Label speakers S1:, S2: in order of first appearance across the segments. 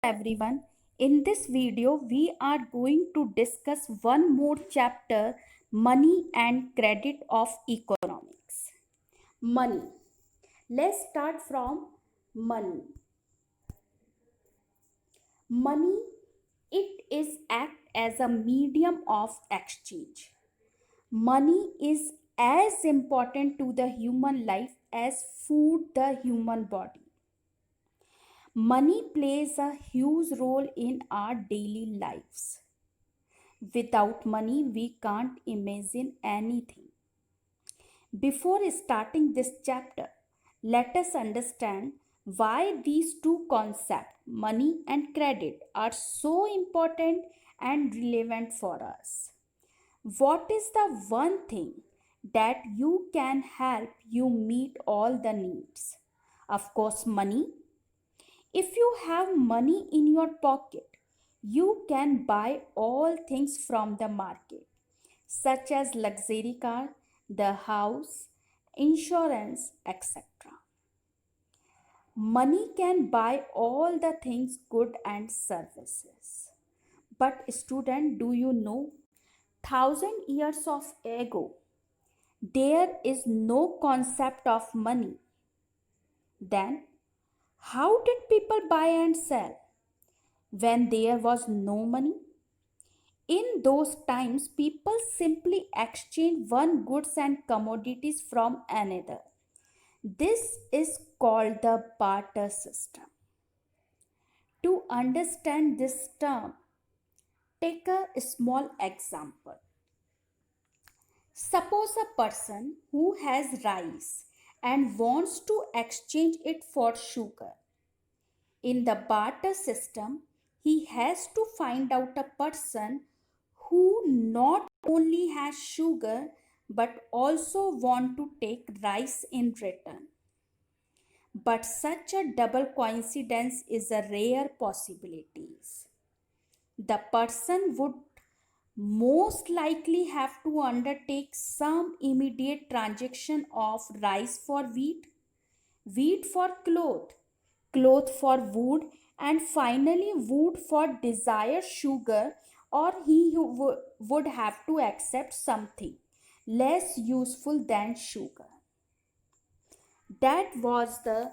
S1: everyone. In this video, we are going to discuss one more chapter, money and credit of economics. Money. Let's start from money. Money, it is act as a medium of exchange. Money is as important to the human life as food the human body. Money plays a huge role in our daily lives. Without money, we can't imagine anything. Before starting this chapter, let us understand why these two concepts, money and credit, are so important and relevant for us. What is the one thing that you can help you meet all the needs? Of course, money. If you have money in your pocket, you can buy all things from the market, such as luxury car, the house, insurance, etc. Money can buy all the things good and services. But student, do you know? 1,000 years of ago, there is no concept of money. Then, how did people buy and sell when there was no money? In those times, people simply exchanged one goods and commodities from another. This is called the barter system. To understand this term, take a small example. Suppose a person who has rice and wants to exchange it for sugar. In the barter system, he has to find out a person who not only has sugar but also want to take rice in return. But such a double coincidence is a rare possibility. The person would most likely have to undertake some immediate transaction of rice for wheat, wheat for cloth, cloth for wood, and finally wood for desired sugar, or he would have to accept something less useful than sugar. That was the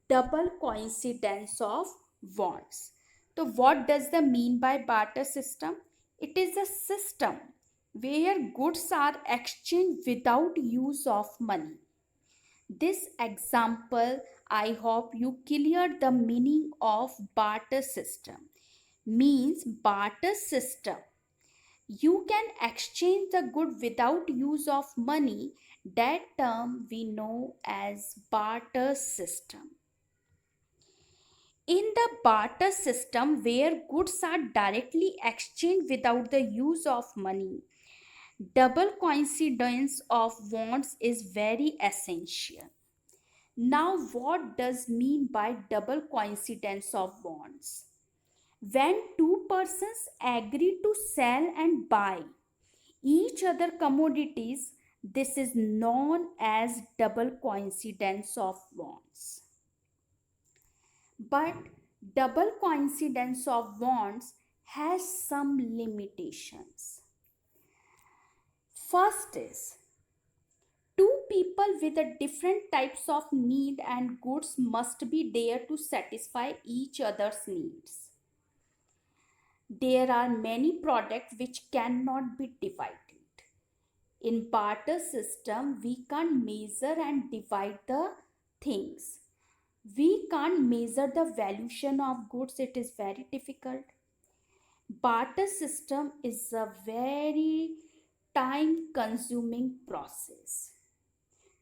S1: double coincidence of wants. So, what does the mean by barter system? It is a system where goods are exchanged without use of money. This example, I hope you cleared the meaning of barter system. Means barter system. You can exchange the good without use of money. That term we know as barter system. In the barter system where goods are directly exchanged without the use of money, double coincidence of wants is very essential. Now, what does mean by double coincidence of wants? When two persons agree to sell and buy each other commodities, this is known as double coincidence of wants. But double coincidence of wants has some limitations. First is, two people with a different types of need and goods must be there to satisfy each other's needs. There are many products which cannot be divided. In barter system, we can't measure and divide the things. We can't measure the valuation of goods. It is very difficult. Barter system is a very time consuming process.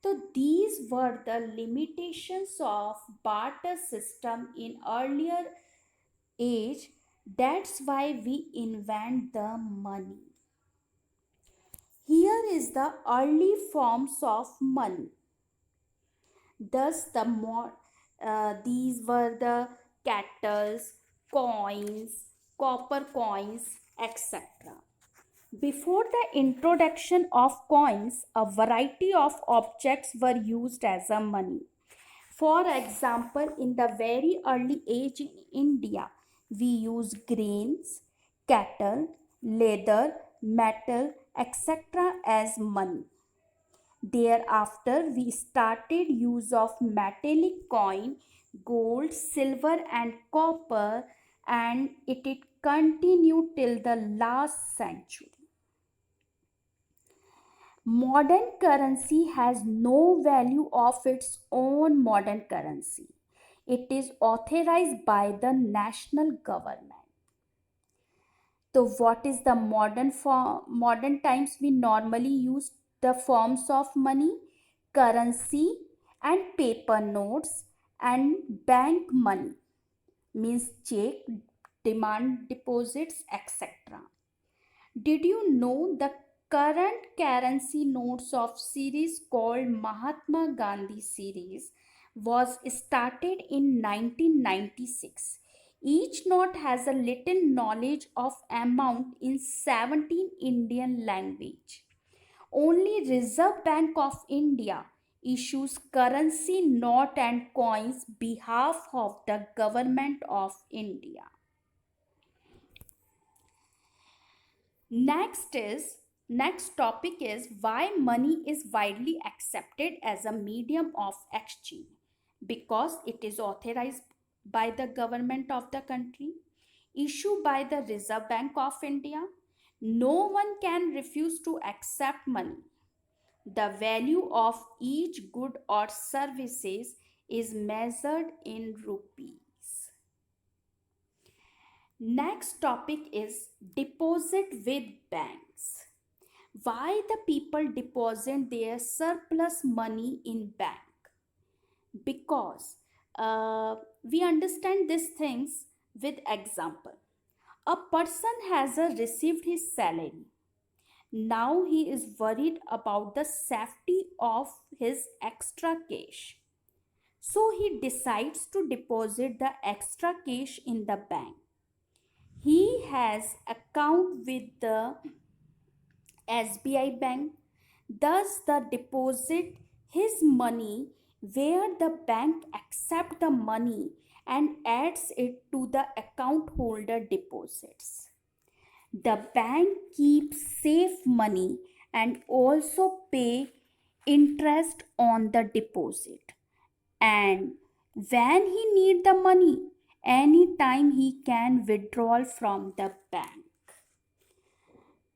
S1: So these were the limitations of barter system in earlier age. That's why we invent the money. Here is the early forms of money. Thus, these were the kettles, coins, copper coins, etc. Before the introduction of coins, a variety of objects were used as a money. For example, in the very early age in India, We use grains, cattle, leather, metal, etc. as money. Thereafter, we started use of metallic coin, gold, silver and copper, and it continued till the last century. Modern currency has no value of its own modern currency. It is authorized by the national government. So, what is the modern form? Modern times we normally use the forms of money, currency, and paper notes and bank money means check, demand deposits, etc. Did you know the current currency notes of series called Mahatma Gandhi series was started in 1996. Each note has a little knowledge of amount in 17 Indian language. Only Reserve Bank of India issues currency note and coins behalf of the government of India. Next topic is why money is widely accepted as a medium of exchange. Because it is authorized by the government of the country, issued by the Reserve Bank of India. No one can refuse to accept money. The value of each good or services is measured in rupees. Next topic is deposit with banks. Why the people deposit their surplus money in bank? Because we understand these things with example. A person has received his salary. Now he is worried about the safety of his extra cash. So he decides to deposit the extra cash in the bank. He has account with the SBI Bank. Thus, the deposit his money where the bank accept the money and adds it to the account holder deposits. The bank keeps safe money and also pay interest on the deposit. And when he need the money, anytime he can withdraw from the bank.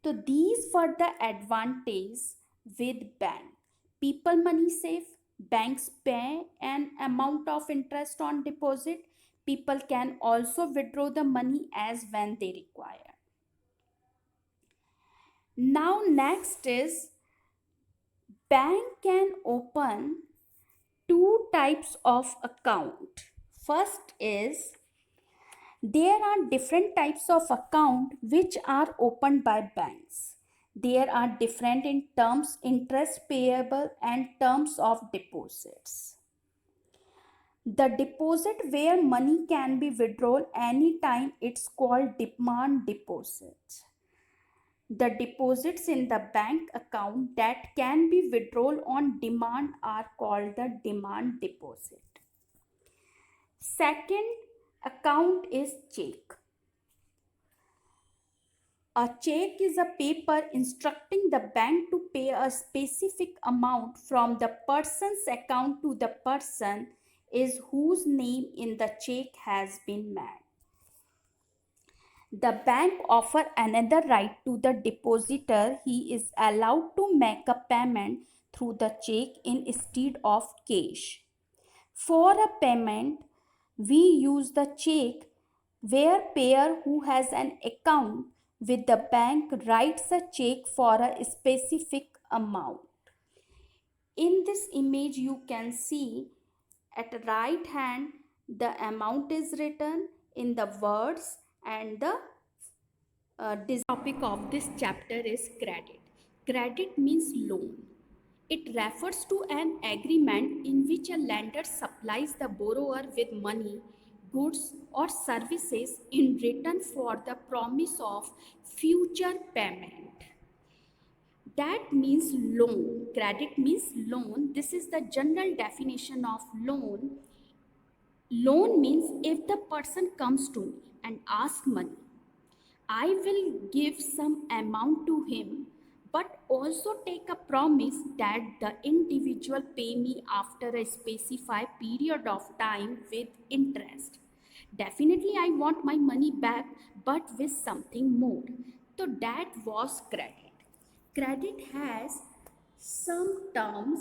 S1: So these were the advantages with bank. People money safe, banks pay an amount of interest on deposit. People can also withdraw the money as when they require. Now next is bank can open two types of account. First is there are different types of account which are opened by banks. There are different in terms interest payable and terms of deposits. The deposit where money can be withdrawn anytime it's called demand deposit. The deposits in the bank account that can be withdrawn on demand are called the demand deposit. Second account is check. A check is a paper instructing the bank to pay a specific amount from the person's account to the person is whose name in the check has been made. The bank offers another right to the depositor. He is allowed to make a payment through the check instead of cash. For a payment, we use the check where payer who has an account with the bank writes a check for a specific amount. In this image you can see at the right hand the amount is written in the words and the this topic of this chapter is credit. Credit means loan. It refers to an agreement in which a lender supplies the borrower with money, goods, or services in return for the promise of future payment. That means loan. Credit means loan. This is the general definition of loan. Loan means if the person comes to me and ask money. I will give some amount to him, but also take a promise that the individual pay me after a specified period of time with interest. Definitely, I want my money back, but with something more. So that was credit. Credit has some terms.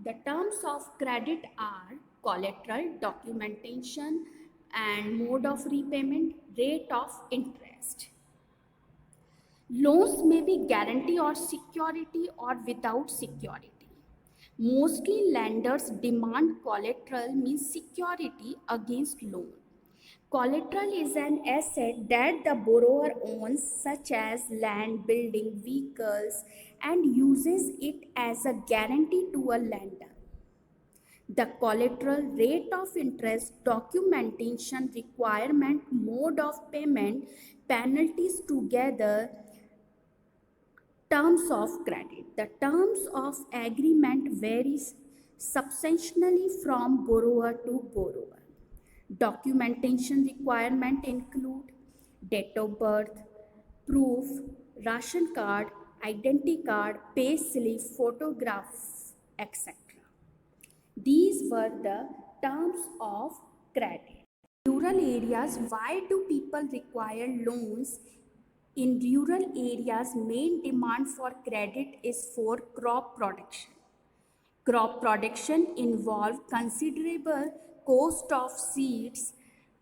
S1: The terms of credit are collateral, documentation, and mode of repayment, rate of interest. Loans may be guarantee or security or without security. Mostly lenders demand collateral means security against loan. Collateral is an asset that the borrower owns, such as land, building, vehicles, and uses it as a guarantee to a lender. The collateral, rate of interest, documentation requirement, mode of payment, penalties together terms of credit. The terms of agreement varies substantially from borrower to borrower. Documentation requirement include date of birth, proof, ration card, identity card, pay slip, photograph, etc. These were the terms of credit. Rural areas, why do people require loans? In rural areas, main demand for credit is for crop production. Crop production involves considerable cost of seeds,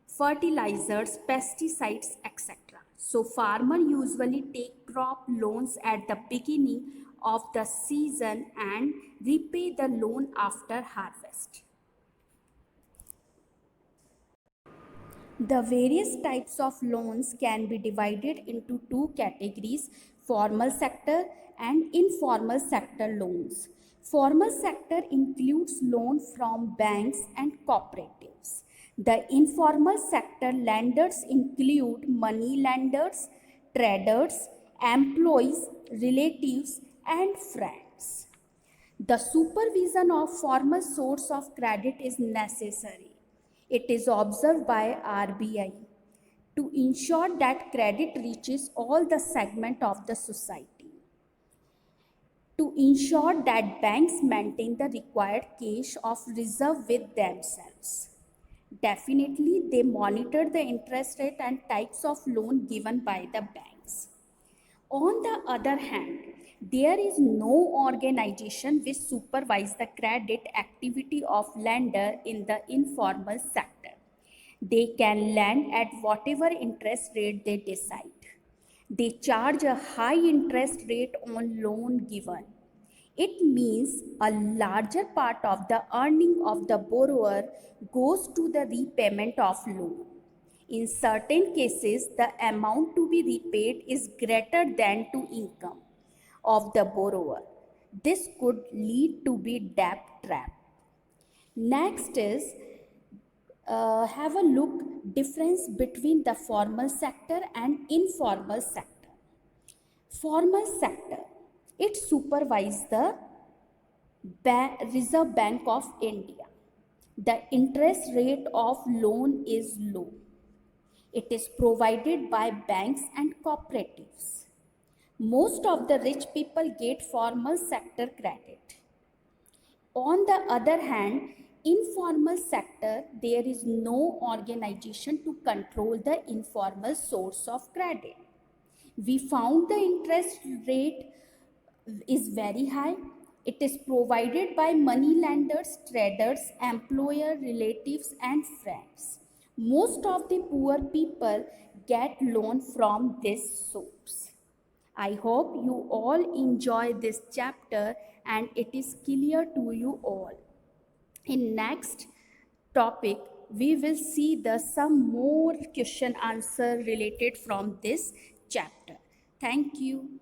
S1: fertilizers, pesticides, etc. So farmers usually take crop loans at the beginning of the season and repay the loan after harvest. The various types of loans can be divided into two categories: formal sector and informal sector loans. Formal sector includes loans from banks and cooperatives. The informal sector lenders include money lenders, traders, employees, relatives, and friends. The supervision of formal source of credit is necessary. It is observed by RBI to ensure that credit reaches all the segment of the society. To ensure that banks maintain the required cash of reserve with themselves. Definitely, they monitor the interest rate and types of loan given by the banks. On the other hand, there is no organization which supervises the credit activity of lender in the informal sector. They can lend at whatever interest rate they decide. They charge a high interest rate on loan given. It means a larger part of the earning of the borrower goes to the repayment of loan. In certain cases, the amount to be repaid is greater than to income of the borrower. This could lead to be debt trap. Next is have a look difference between the formal sector and informal sector. Formal sector, it supervises the Reserve Bank of India. The interest rate of loan is low. It is provided by banks and cooperatives. Most of the rich people get formal sector credit. On the other hand, informal sector, there is no organization to control the informal source of credit. We found the interest rate is very high. It is provided by money lenders, traders, employer, relatives, and friends. Most of the poor people get loan from this source. I hope you all enjoy this chapter and it is clear to you all. In next topic, we will see the some more question answer related from this chapter. Thank you.